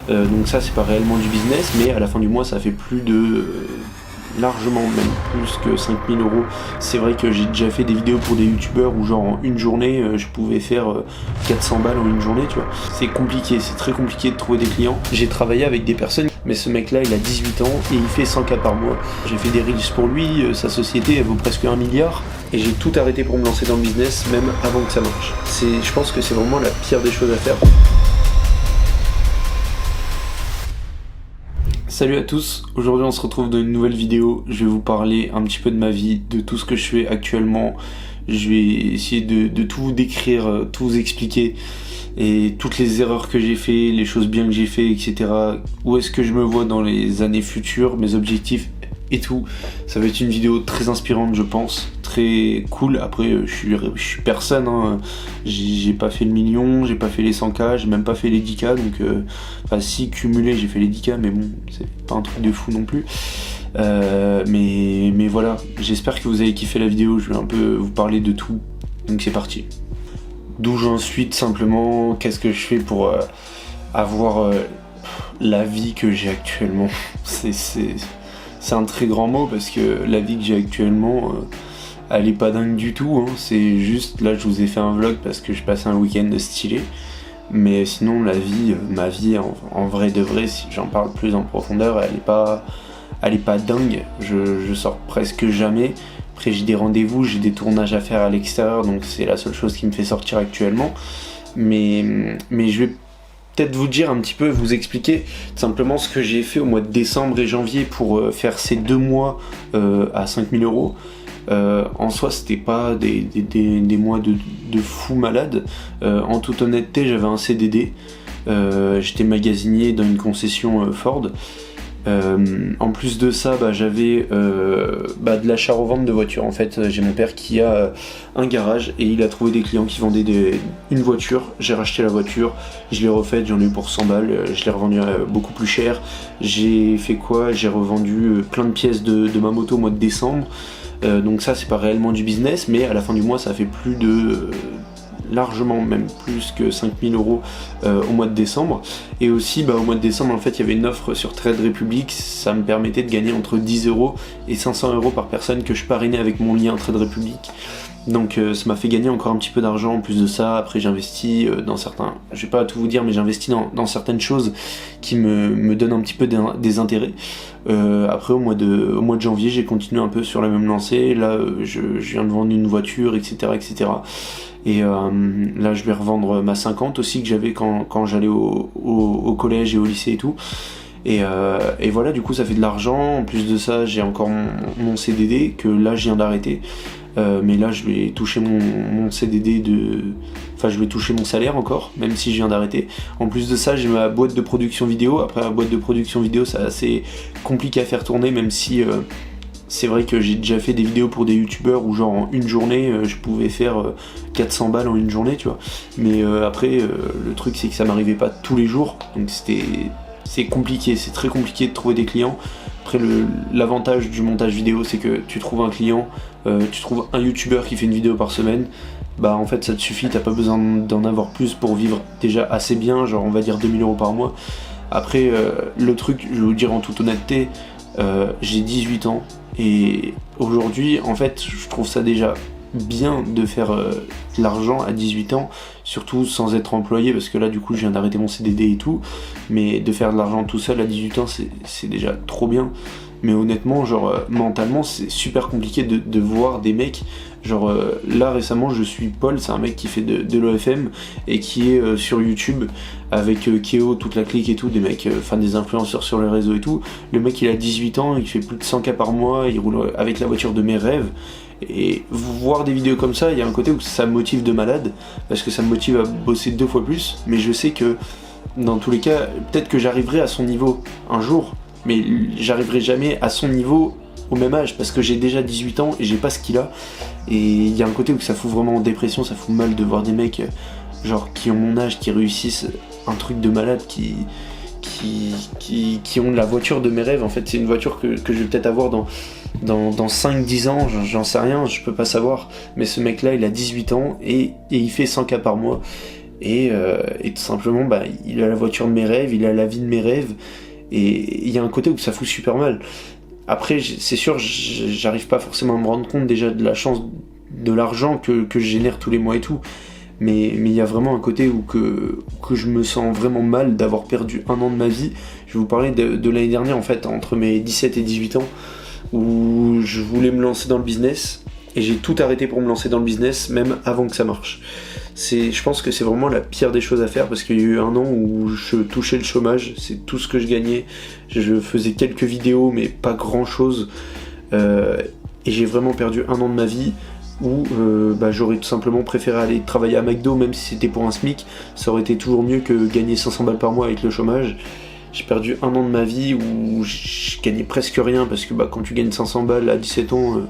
Donc ça c'est pas réellement du business, mais à la fin du mois ça fait plus de... largement même plus que 5000 euros. C'est vrai que j'ai déjà fait des vidéos pour des youtubeurs où genre en une journée je pouvais faire 400 balles en une journée, tu vois. C'est compliqué, c'est très compliqué de trouver des clients. J'ai travaillé avec des personnes, mais ce mec là il a 18 ans et il fait 100K par mois. J'ai fait des reels pour lui, sa société elle vaut presque 1 milliard et j'ai tout arrêté pour me lancer dans le business même avant que ça marche. Je pense que c'est vraiment la pire des choses à faire. Salut à tous, aujourd'hui on se retrouve dans une nouvelle vidéo. Je vais vous parler un petit peu de ma vie, de tout ce que je fais actuellement. Je vais essayer de tout vous décrire, tout vous expliquer et toutes les erreurs que j'ai fait, les choses bien que j'ai fait, etc. Où est-ce que je me vois dans les années futures, mes objectifs et tout. Ça va être une vidéo très inspirante je pense, très cool. Après je suis personne, hein. J'ai pas fait le million, j'ai pas fait les 100K, j'ai même pas fait les 10K, donc enfin si cumulé j'ai fait les 10K, mais bon c'est pas un truc de fou non plus. Mais voilà, j'espère que vous avez kiffé la vidéo, je vais un peu vous parler de tout, donc c'est parti. D'où j'en suis tout simplement, qu'est-ce que je fais pour avoir la vie que j'ai actuellement. C'est un très grand mot parce que la vie que j'ai actuellement, elle est pas dingue du tout, hein. C'est juste, là je vous ai fait un vlog parce que je passais un week-end stylé. Mais sinon la vie, ma vie en vrai de vrai, si j'en parle plus en profondeur, elle est pas dingue. Je sors presque jamais. Après j'ai des rendez-vous, j'ai des tournages à faire à l'extérieur, donc c'est la seule chose qui me fait sortir actuellement. Mais je vais peut-être vous dire un petit peu, vous expliquer simplement ce que j'ai fait au mois de décembre et janvier pour faire ces 2 mois à 5000 euros. En soi c'était pas des mois de fou malade. En toute honnêteté j'avais un CDD, j'étais magasinier dans une concession Ford. En plus de ça, j'avais de l'achat-revente de voitures. En fait, j'ai mon père qui a un garage et il a trouvé des clients qui vendaient une voiture. J'ai racheté la voiture, je l'ai refaite, j'en ai eu pour 100 balles, je l'ai revendue beaucoup plus cher. J'ai fait quoi? J'ai revendu plein de pièces de ma moto au mois de décembre. Donc ça, c'est pas réellement du business, mais à la fin du mois, ça fait plus de... largement même plus que 5000 euros au mois de décembre. Et aussi au mois de décembre en fait il y avait une offre sur Trade Republic, ça me permettait de gagner entre 10 euros et 500 euros par personne que je parrainais avec mon lien Trade Republic. Donc ça m'a fait gagner encore un petit peu d'argent. En plus de ça, après j'investis dans certains, je vais pas tout vous dire, mais j'investis dans certaines choses qui me donnent un petit peu des intérêts. Après au mois de janvier j'ai continué un peu sur la même lancée. Là je viens de vendre une voiture, etc. Et là je vais revendre ma 50 aussi que j'avais quand j'allais au collège et au lycée et tout. Et voilà, du coup ça fait de l'argent. En plus de ça j'ai encore mon CDD que là je viens d'arrêter. Mais là je vais toucher mon CDD enfin je vais toucher mon salaire encore, même si je viens d'arrêter. En plus de ça j'ai ma boîte de production vidéo. Après la boîte de production vidéo c'est assez compliqué à faire tourner, même si c'est vrai que j'ai déjà fait des vidéos pour des youtubeurs où genre en une journée je pouvais faire 400 balles en une journée, tu vois. Mais après le truc c'est que ça m'arrivait pas tous les jours, donc c'est compliqué, c'est très compliqué de trouver des clients. Après l'avantage du montage vidéo c'est que tu trouves un client, tu trouves un youtubeur qui fait une vidéo par semaine, en fait ça te suffit, t'as pas besoin d'en avoir plus pour vivre déjà assez bien, genre on va dire 2000 euros par mois. Après le truc, je vais vous dire en toute honnêteté, j'ai 18 ans et aujourd'hui en fait je trouve ça déjà bien de faire de l'argent à 18 ans, surtout sans être employé, parce que là du coup je viens d'arrêter mon CDD et tout, mais de faire de l'argent tout seul à 18 ans c'est déjà trop bien. Mais honnêtement genre mentalement c'est super compliqué de voir des mecs genre là récemment je suis Paul, c'est un mec qui fait de l'OFM et qui est sur YouTube avec Keo, toute la clique et tout, des mecs des influenceurs sur les réseaux et tout. Le mec il a 18 ans, il fait plus de 100K par mois, il roule avec la voiture de mes rêves. Et voir des vidéos comme ça, il y a un côté où ça me motive de malade, parce que ça me motive à bosser 2 fois plus. Mais je sais que dans tous les cas, peut-être que j'arriverai à son niveau un jour, mais j'arriverai jamais à son niveau au même âge, parce que j'ai déjà 18 ans et j'ai pas ce qu'il a. Et il y a un côté où ça fout vraiment en dépression, ça fout mal de voir des mecs genre qui ont mon âge, qui réussissent un truc de malade, qui ont la voiture de mes rêves. En fait c'est une voiture que je vais peut-être avoir dans 5-10 ans, j'en sais rien, je peux pas savoir. Mais ce mec là il a 18 ans et il fait 100K par mois. et tout simplement il a la voiture de mes rêves, il a la vie de mes rêves, et il y a un côté où ça fout super mal. Après c'est sûr, j'arrive pas forcément à me rendre compte déjà de la chance de l'argent que je génère tous les mois et tout, mais il y a vraiment un côté où que je me sens vraiment mal d'avoir perdu un an de ma vie. Je vais vous parler de l'année dernière, en fait, entre mes 17 et 18 ans, où je voulais me lancer dans le business, et j'ai tout arrêté pour me lancer dans le business, même avant que ça marche. Je pense que c'est vraiment la pire des choses à faire, parce qu'il y a eu un an où je touchais le chômage, c'est tout ce que je gagnais. Je faisais quelques vidéos, mais pas grand chose, et j'ai vraiment perdu un an de ma vie, où j'aurais tout simplement préféré aller travailler à McDo, même si c'était pour un SMIC. Ça aurait été toujours mieux que gagner 500 balles par mois avec le chômage. J'ai perdu un an de ma vie où je gagnais presque rien, parce que quand tu gagnes 500 balles à 17 ans,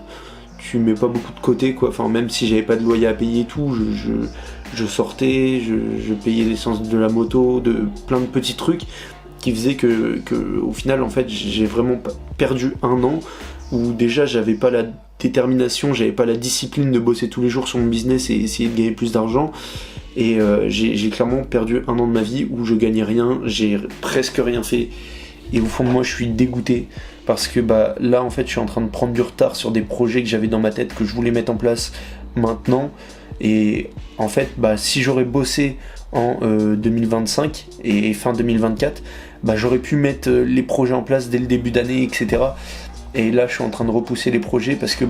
tu mets pas beaucoup de côté, quoi. Enfin, même si j'avais pas de loyer à payer et tout, je sortais, je payais l'essence de la moto, de plein de petits trucs qui faisaient que au final, en fait, j'ai vraiment perdu un an où déjà j'avais pas la détermination, j'avais pas la discipline de bosser tous les jours sur mon business et essayer de gagner plus d'argent, et j'ai clairement perdu un an de ma vie où je gagnais rien, j'ai presque rien fait, et au fond de moi je suis dégoûté, parce que là en fait je suis en train de prendre du retard sur des projets que j'avais dans ma tête, que je voulais mettre en place maintenant, et en fait si j'aurais bossé en 2025 et fin 2024, j'aurais pu mettre les projets en place dès le début d'année, etc. Et là je suis en train de repousser les projets parce que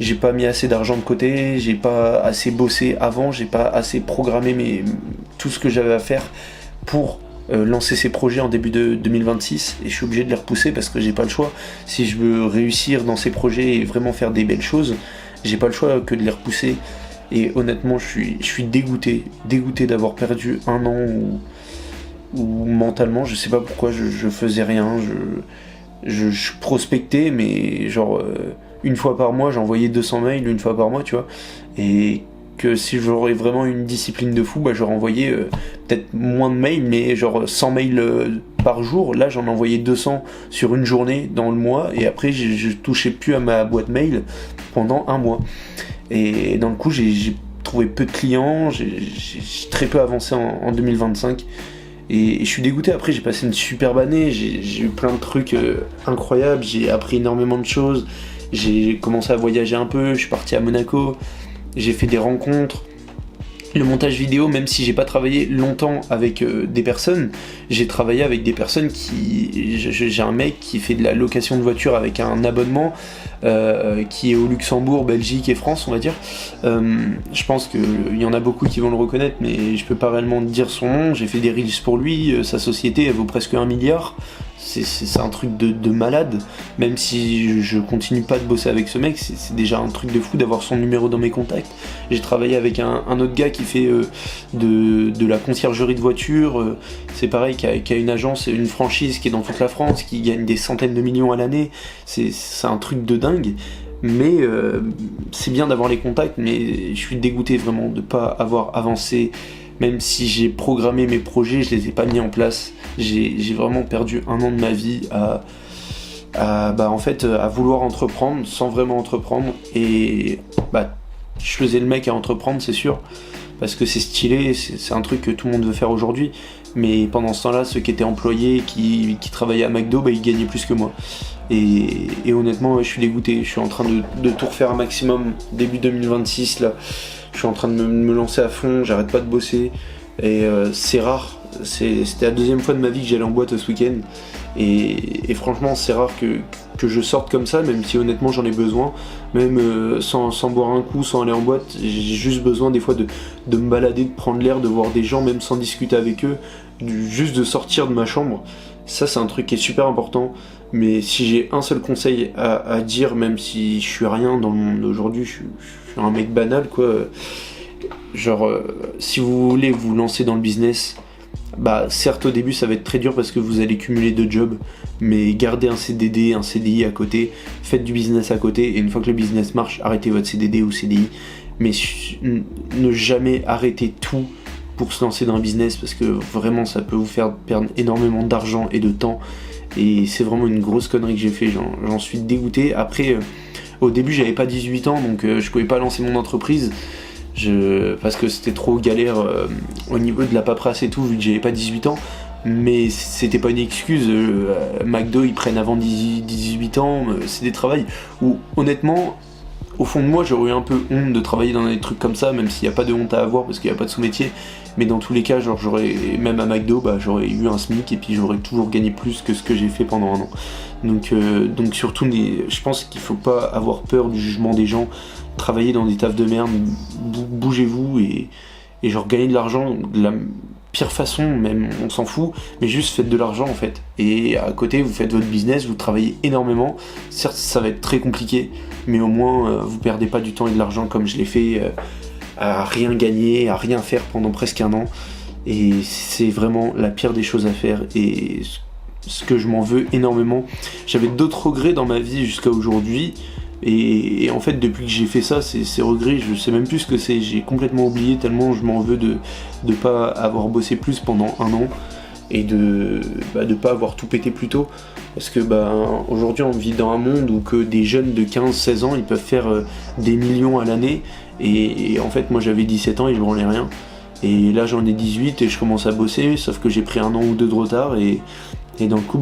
j'ai pas mis assez d'argent de côté, j'ai pas assez bossé avant, j'ai pas assez programmé tout ce que j'avais à faire pour lancer ces projets en début de 2026, et je suis obligé de les repousser parce que j'ai pas le choix. Si je veux réussir dans ces projets et vraiment faire des belles choses, j'ai pas le choix que de les repousser. Et honnêtement je suis dégoûté d'avoir perdu un an où mentalement je sais pas pourquoi je faisais rien, je prospectais, mais une fois par mois j'envoyais 200 mails une fois par mois, tu vois, et que si j'aurais vraiment une discipline de fou, j'aurais envoyé peut-être moins de mails, mais 100 mails par jour. Là j'en envoyais 200 sur une journée dans le mois, et après je touchais plus à ma boîte mail pendant un mois, et dans le coup j'ai trouvé peu de clients, j'ai très peu avancé en 2025. Et je suis dégoûté. Après j'ai passé une superbe année, j'ai eu plein de trucs incroyables, j'ai appris énormément de choses, j'ai commencé à voyager un peu, je suis parti à Monaco, j'ai fait des rencontres. Le montage vidéo, même si j'ai pas travaillé longtemps avec des personnes, j'ai travaillé avec des personnes j'ai un mec qui fait de la location de voiture avec un abonnement, qui est au Luxembourg, Belgique et France, on va dire. Je pense qu'il y en a beaucoup qui vont le reconnaître, mais je peux pas réellement dire son nom. J'ai fait des reels pour lui, sa société elle vaut presque 1 milliard. C'est un truc de malade. Même si je continue pas de bosser avec ce mec, c'est déjà un truc de fou d'avoir son numéro dans mes contacts. J'ai travaillé avec un autre gars qui fait de la conciergerie de voitures, c'est pareil, qui a une agence, une franchise qui est dans toute la France, qui gagne des centaines de millions à l'année. C'est un truc de dingue. Mais c'est bien d'avoir les contacts, mais je suis dégoûté vraiment de pas avoir avancé. Même si j'ai programmé mes projets, je les ai pas mis en place. J'ai vraiment perdu un an de ma vie à vouloir entreprendre sans vraiment entreprendre. Et je faisais le mec à entreprendre, c'est sûr, parce que c'est stylé, c'est un truc que tout le monde veut faire aujourd'hui. Mais pendant ce temps-là, ceux qui étaient employés, qui travaillaient à McDo, ils gagnaient plus que moi. Et honnêtement, je suis dégoûté. Je suis en train de tout refaire un maximum début 2026 là. Je suis en train de me lancer à fond, j'arrête pas de bosser, et c'est rare, c'était la deuxième fois de ma vie que j'allais en boîte ce week-end, et franchement c'est rare que je sorte comme ça, même si honnêtement j'en ai besoin, même sans boire un coup, sans aller en boîte, j'ai juste besoin des fois de me balader, de prendre l'air, de voir des gens, même sans discuter avec eux, juste de sortir de ma chambre. Ça c'est un truc qui est super important. Mais si j'ai un seul conseil à dire, même si je suis rien dans le monde d'aujourd'hui, je suis un mec banal quoi, si vous voulez vous lancer dans le business, certes au début ça va être très dur parce que vous allez cumuler 2 jobs, mais gardez un CDD, un CDI à côté, faites du business à côté, et une fois que le business marche, arrêtez votre CDD ou CDI, mais ne jamais arrêter tout pour se lancer dans un business, parce que vraiment ça peut vous faire perdre énormément d'argent et de temps. Et c'est vraiment une grosse connerie que j'ai fait, j'en suis dégoûté. Après, au début j'avais pas 18 ans, donc je pouvais pas lancer mon entreprise. parce que c'était trop galère au niveau de la paperasse et tout, vu que j'avais pas 18 ans. Mais c'était pas une excuse. McDo, ils prennent avant 18 ans, c'est des travails où, honnêtement, au fond de moi, j'aurais eu un peu honte de travailler dans des trucs comme ça, même s'il n'y a pas de honte à avoir parce qu'il n'y a pas de sous-métier. Mais dans tous les cas, genre, même à McDo, j'aurais eu un SMIC et puis j'aurais toujours gagné plus que ce que j'ai fait pendant un an. Donc surtout, je pense qu'il faut pas avoir peur du jugement des gens. Travailler dans des tafs de merde, bougez-vous et genre gagner de l'argent de la pire façon, même on s'en fout, mais juste faites de l'argent en fait. Et à côté, vous faites votre business, vous travaillez énormément. Certes, ça va être très compliqué, mais au moins vous perdez pas du temps et de l'argent comme je l'ai fait à rien gagner, à rien faire pendant presque un an. Et c'est vraiment la pire des choses à faire. Et ce que je m'en veux énormément. J'avais d'autres regrets dans ma vie jusqu'à aujourd'hui. Et en fait, depuis que j'ai fait ça, ces regrets, je sais même plus ce que c'est. J'ai complètement oublié tellement je m'en veux de pas avoir bossé plus pendant un an et de pas avoir tout pété plus tôt. Parce que aujourd'hui, on vit dans un monde où que des jeunes de 15-16 ans, ils peuvent faire des millions à l'année. Et en fait, moi j'avais 17 ans et je branlais rien. Et là, j'en ai 18 et je commence à bosser, sauf que j'ai pris un an ou deux de retard et dans le coup,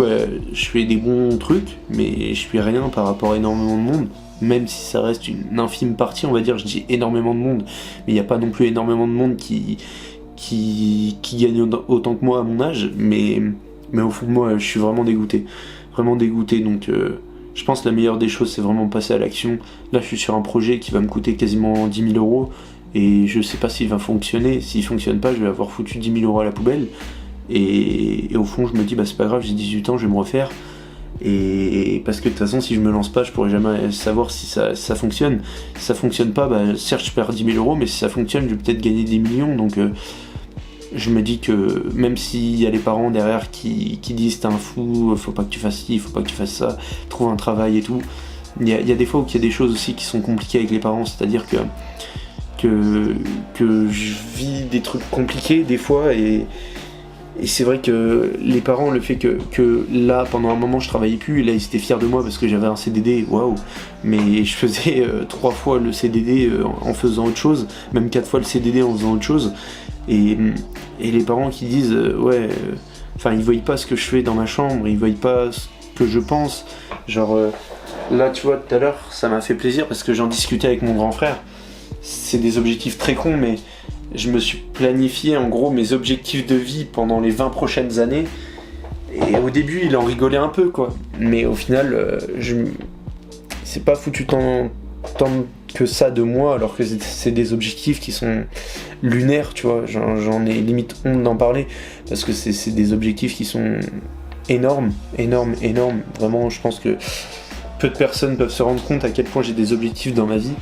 je fais des bons trucs, mais je fais rien par rapport à énormément de monde. Même si ça reste une infime partie, on va dire, je dis énormément de monde, mais il n'y a pas non plus énormément de monde qui gagne autant que moi à mon âge, mais au fond de moi, je suis vraiment dégoûté. Vraiment dégoûté, donc je pense que la meilleure des choses, c'est vraiment passer à l'action. Là, je suis sur un projet qui va me coûter quasiment 10 000 euros, et je sais pas s'il va fonctionner. S'il fonctionne pas, je vais avoir foutu 10 000 euros à la poubelle. Et au fond, je me dis, c'est pas grave, j'ai 18 ans, je vais me refaire. Et parce que de toute façon, si je me lance pas, je pourrai jamais savoir si ça fonctionne. Si ça fonctionne pas, certes, je perds 10 000 euros, mais si ça fonctionne, je vais peut-être gagner des millions. Donc, je me dis que même s'il y a les parents derrière qui disent t'es un fou, faut pas que tu fasses ci, faut pas que tu fasses ça, trouve un travail et tout. Il y a des fois où il y a des choses aussi qui sont compliquées avec les parents, c'est-à-dire que je vis des trucs compliqués des fois et c'est vrai que les parents, le fait que là, pendant un moment, je travaillais plus, et là, ils étaient fiers de moi parce que j'avais un CDD, waouh. Mais je faisais 3 fois le CDD en faisant autre chose, même 4 fois le CDD en faisant autre chose. Et les parents qui disent, ils voient pas ce que je fais dans ma chambre, ils voient pas ce que je pense. Genre, là, tu vois, tout à l'heure, ça m'a fait plaisir parce que j'en discutais avec mon grand frère. C'est des objectifs très cons, mais je me suis planifié en gros mes objectifs de vie pendant les 20 prochaines années. Et au début, il en rigolait un peu, quoi. Mais au final, c'est pas foutu tant que ça de moi, alors que c'est des objectifs qui sont lunaires, tu vois. J'en ai limite honte d'en parler, parce que c'est des objectifs qui sont énormes. Vraiment, je pense que peu de personnes peuvent se rendre compte à quel point j'ai des objectifs dans ma vie.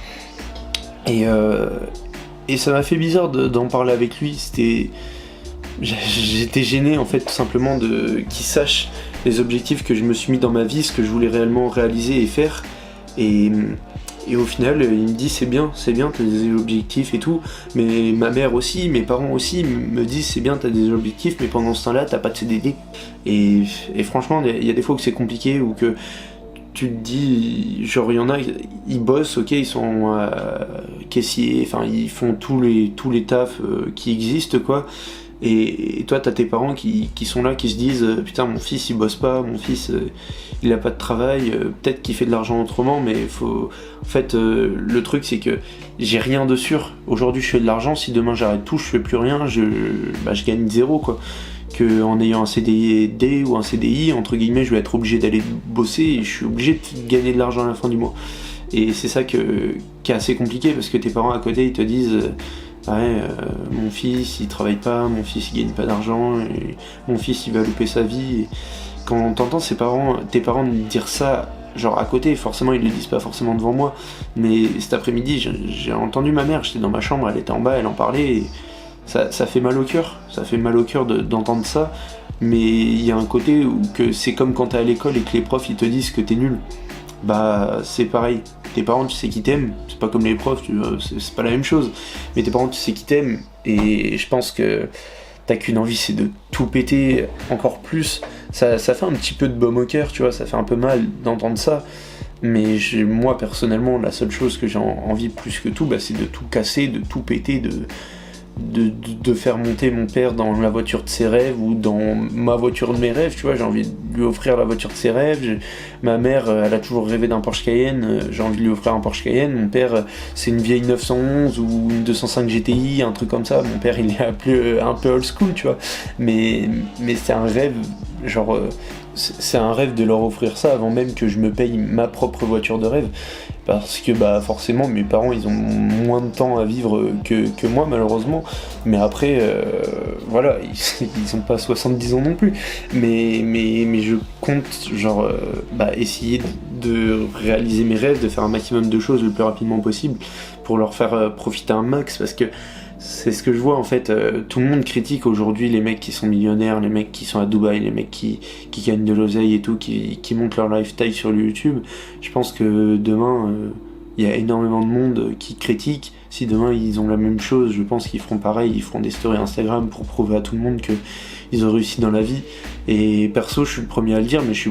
Et ça m'a fait bizarre d'en parler avec lui. J'étais gêné en fait, tout simplement, qu'il sache les objectifs que je me suis mis dans ma vie, ce que je voulais réellement réaliser et faire. Et au final, il me dit c'est bien, t'as des objectifs et tout. Mais ma mère aussi, mes parents aussi me disent c'est bien, t'as des objectifs, mais pendant ce temps-là, t'as pas de CDD. Et franchement, il y a des fois où c'est compliqué, ou que tu te dis, genre il y en a, ils bossent, ok, ils sont caissiers, ils font tous les tafs qui existent, quoi. Et toi, t'as tes parents qui sont là, qui se disent putain, mon fils il bosse pas, mon fils il a pas de travail, peut-être qu'il fait de l'argent autrement, mais faut. En fait, le truc c'est que j'ai rien de sûr. Aujourd'hui, je fais de l'argent, si demain j'arrête tout, je fais plus rien, je gagne zéro, quoi. Que en ayant un CDD ou un CDI, entre guillemets, je vais être obligé d'aller bosser et je suis obligé de gagner de l'argent à la fin du mois. Et c'est ça qui est assez compliqué, parce que tes parents à côté, ils te disent mon fils il travaille pas, mon fils il gagne pas d'argent, et mon fils il va louper sa vie. Et quand t'entends tes parents dire ça, genre à côté, forcément ils le disent pas forcément devant moi, mais cet après-midi j'ai entendu ma mère, j'étais dans ma chambre, elle était en bas, elle en parlait, et ça fait mal au cœur, d'entendre ça. Mais il y a un côté où que c'est comme quand t'es à l'école et que les profs ils te disent que t'es nul. C'est pareil. Tes parents, tu sais qu'ils t'aiment, c'est pas comme les profs, c'est pas la même chose. Mais tes parents, tu sais qu'ils t'aiment, et je pense que t'as qu'une envie, c'est de tout péter encore plus. Ça fait un petit peu de baume au cœur, tu vois, ça fait un peu mal d'entendre ça. Mais moi personnellement, la seule chose que j'ai envie plus que tout, c'est de tout casser, de tout péter, de faire monter mon père dans la voiture de ses rêves ou dans ma voiture de mes rêves, tu vois. J'ai envie de lui offrir la voiture de ses rêves. Ma mère, elle a toujours rêvé d'un Porsche Cayenne, j'ai envie de lui offrir un Porsche Cayenne. Mon père, c'est une vieille 911 ou une 205 GTI, un truc comme ça. Mon père, il est un peu old school, tu vois. Mais c'est un rêve, genre... c'est un rêve de leur offrir ça avant même que je me paye ma propre voiture de rêve, parce que forcément mes parents ils ont moins de temps à vivre que moi malheureusement, mais après voilà, ils ont pas 70 ans non plus, mais je compte essayer de réaliser mes rêves, de faire un maximum de choses le plus rapidement possible pour leur faire profiter un max, parce que c'est ce que je vois en fait. Tout le monde critique aujourd'hui les mecs qui sont millionnaires, les mecs qui sont à Dubaï, les mecs qui gagnent de l'oseille et tout, qui montent leur lifestyle sur YouTube. Je pense que demain, il y a énormément de monde qui critique. Si demain ils ont la même chose, je pense qu'ils feront pareil, ils feront des stories Instagram pour prouver à tout le monde qu'ils ont réussi dans la vie. Et perso, je suis le premier à le dire, mais je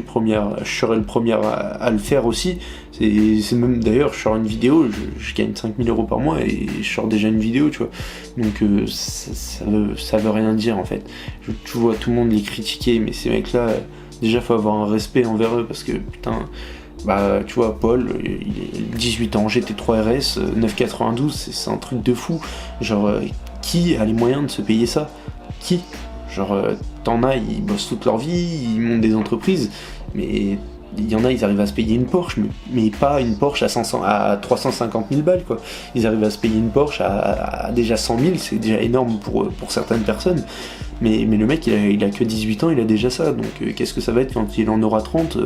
serai le premier à le faire aussi. C'est même, d'ailleurs, je sors une vidéo, je gagne 5000 € par mois et je sors déjà une vidéo, tu vois. Donc ça veut rien dire en fait. Tu vois tout le monde les critiquer, mais ces mecs-là, déjà faut avoir un respect envers eux, parce que putain... tu vois, Paul, il a 18 ans, GT3 RS, 992, c'est un truc de fou. Genre, qui a les moyens de se payer ça? Qui? Genre, t'en as, ils bossent toute leur vie, ils montent des entreprises, mais il y en a, ils arrivent à se payer une Porsche, mais pas une Porsche à 350 000 balles, quoi. Ils arrivent à se payer une Porsche à déjà 100 000, c'est déjà énorme pour certaines personnes. Mais le mec, il a que 18 ans, il a déjà ça, donc qu'est-ce que ça va être quand il en aura 30?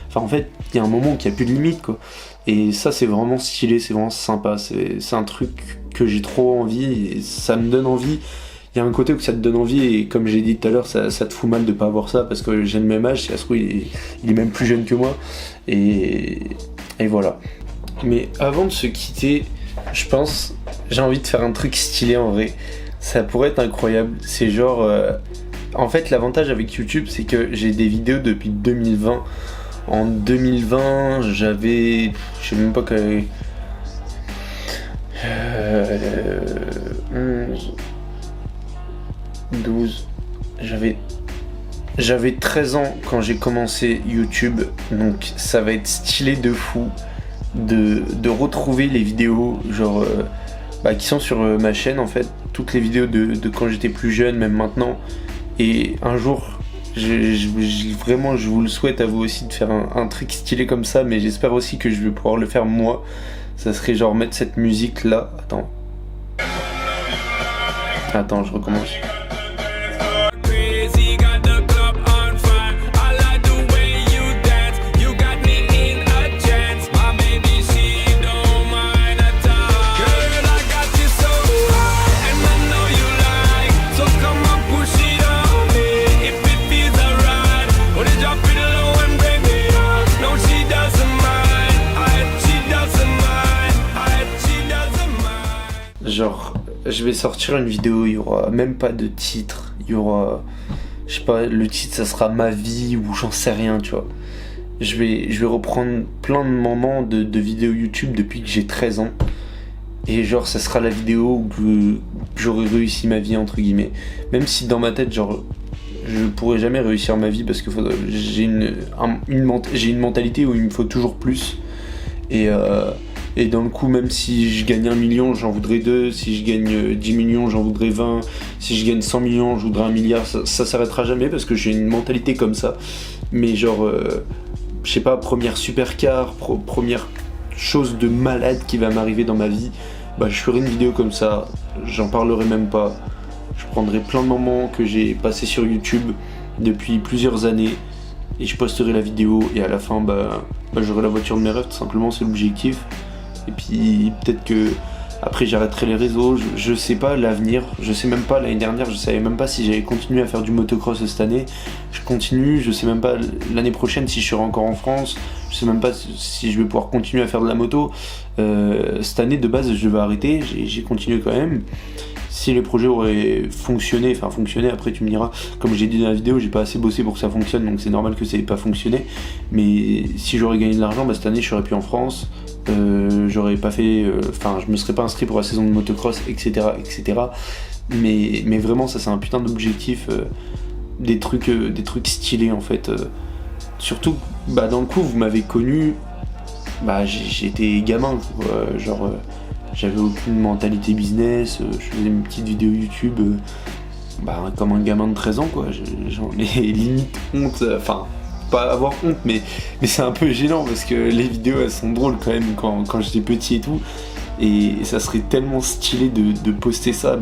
Enfin, en fait, il y a un moment où il n'y a plus de limite, quoi. Et ça, c'est vraiment stylé, c'est vraiment sympa, c'est un truc que j'ai trop envie, et ça me donne envie. Il y a un côté où ça te donne envie, et comme j'ai dit tout à l'heure, ça te fout mal de pas avoir ça, parce que j'ai le même âge, si ça se trouve, il est même plus jeune que moi, et voilà. Mais avant de se quitter, je pense, j'ai envie de faire un truc stylé en vrai. Ça pourrait être incroyable, c'est genre... En fait, l'avantage avec YouTube, c'est que j'ai des vidéos depuis 2020. En 2020, j'avais... Je sais même pas quel... 11... 12... J'avais 13 ans quand j'ai commencé YouTube, donc ça va être stylé de fou de retrouver les vidéos, genre... qui sont sur ma chaîne en fait, toutes les vidéos de quand j'étais plus jeune, même maintenant. Et un jour, vraiment je vous le souhaite à vous aussi de faire un truc stylé comme ça, mais j'espère aussi que je vais pouvoir le faire moi. Ça serait genre mettre cette musique là. Attends, je recommence. Genre, je vais sortir une vidéo, il y aura même pas de titre, il y aura, je sais pas, le titre ça sera ma vie ou j'en sais rien, tu vois. Je vais reprendre plein de moments de vidéos YouTube depuis que j'ai 13 ans. Et genre, ça sera la vidéo où j'aurai réussi ma vie, entre guillemets. Même si dans ma tête, genre, je pourrais jamais réussir ma vie parce que j'ai une mentalité où il me faut toujours plus. Et dans le coup, même si je gagne 1 million, j'en voudrais 2. Si je gagne 10 millions, j'en voudrais 20. Si je gagne 100 millions, je voudrais 1 milliard. Ça s'arrêtera jamais parce que j'ai une mentalité comme ça. Mais genre, je sais pas, première supercar, première chose de malade qui va m'arriver dans ma vie, je ferai une vidéo comme ça. J'en parlerai même pas. Je prendrai plein de moments que j'ai passés sur YouTube depuis plusieurs années. Et je posterai la vidéo. Et à la fin, j'aurai la voiture de mes rêves, tout simplement, c'est l'objectif. Et puis peut-être que après j'arrêterai les réseaux, je sais pas l'avenir, je sais même pas, l'année dernière je savais même pas si j'allais continuer à faire du motocross cette année, je continue, je sais même pas l'année prochaine si je serai encore en France, je sais même pas si je vais pouvoir continuer à faire de la moto, cette année de base je devais arrêter, j'ai continué quand même, si les projets auraient fonctionné, après tu me diras, comme j'ai dit dans la vidéo, j'ai pas assez bossé pour que ça fonctionne, donc c'est normal que ça ait pas fonctionné, mais si j'aurais gagné de l'argent, cette année je serais plus en France, j'aurais pas fait, je me serais pas inscrit pour la saison de motocross, etc. Mais vraiment ça c'est un putain d'objectif, des trucs stylés en fait, surtout dans le coup vous m'avez connu, j'étais gamin quoi, j'avais aucune mentalité business, je faisais une petite vidéo YouTube comme un gamin de 13 ans quoi, j'en ai limite honte, pas avoir honte mais c'est un peu gênant parce que les vidéos elles sont drôles quand même quand j'étais petit et tout, et ça serait tellement stylé de poster ça,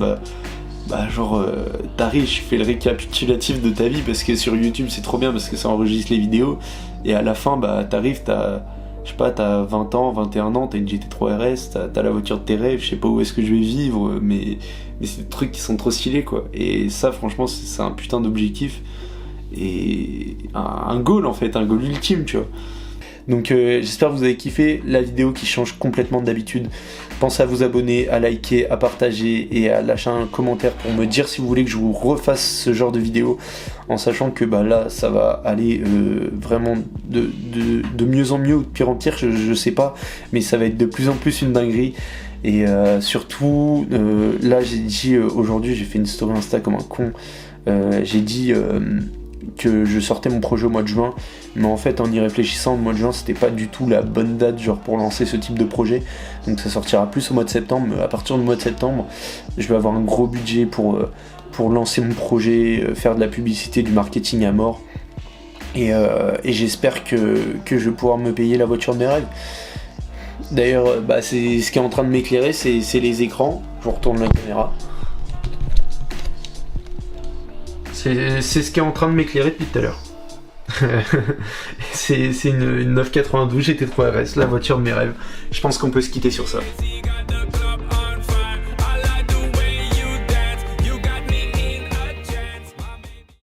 t'arrives, je fais le récapitulatif de ta vie parce que sur YouTube c'est trop bien parce que ça enregistre les vidéos et à la fin t'arrives, t'as 20 ans, 21 ans, t'as une GT3 RS, t'as la voiture de tes rêves, je sais pas où est-ce que je vais vivre, mais c'est des trucs qui sont trop stylés quoi. Et ça franchement c'est un putain d'objectif et un goal en fait, un goal ultime tu vois. Donc j'espère que vous avez kiffé la vidéo qui change complètement d'habitude. Pensez à vous abonner, à liker, à partager et à lâcher un commentaire pour me dire si vous voulez que je vous refasse ce genre de vidéo, en sachant que là ça va aller vraiment de mieux en mieux ou de pire en pire, je sais pas, mais ça va être de plus en plus une dinguerie. Et surtout là j'ai dit aujourd'hui, j'ai fait une story Insta comme un con, j'ai dit que je sortais mon projet au mois de juin, mais en fait en y réfléchissant, le mois de juin c'était pas du tout la bonne date pour lancer ce type de projet, donc ça sortira plus au mois de septembre. À partir du mois de septembre je vais avoir un gros budget pour lancer mon projet, faire de la publicité, du marketing à mort, et j'espère que je vais pouvoir me payer la voiture de mes rêves. D'ailleurs c'est ce qui est en train de m'éclairer, c'est les écrans. Je retourne la caméra. C'est ce qui est en train de m'éclairer depuis tout à l'heure. C'est une 992 GT3 RS, la voiture de mes rêves. Je pense qu'on peut se quitter sur ça.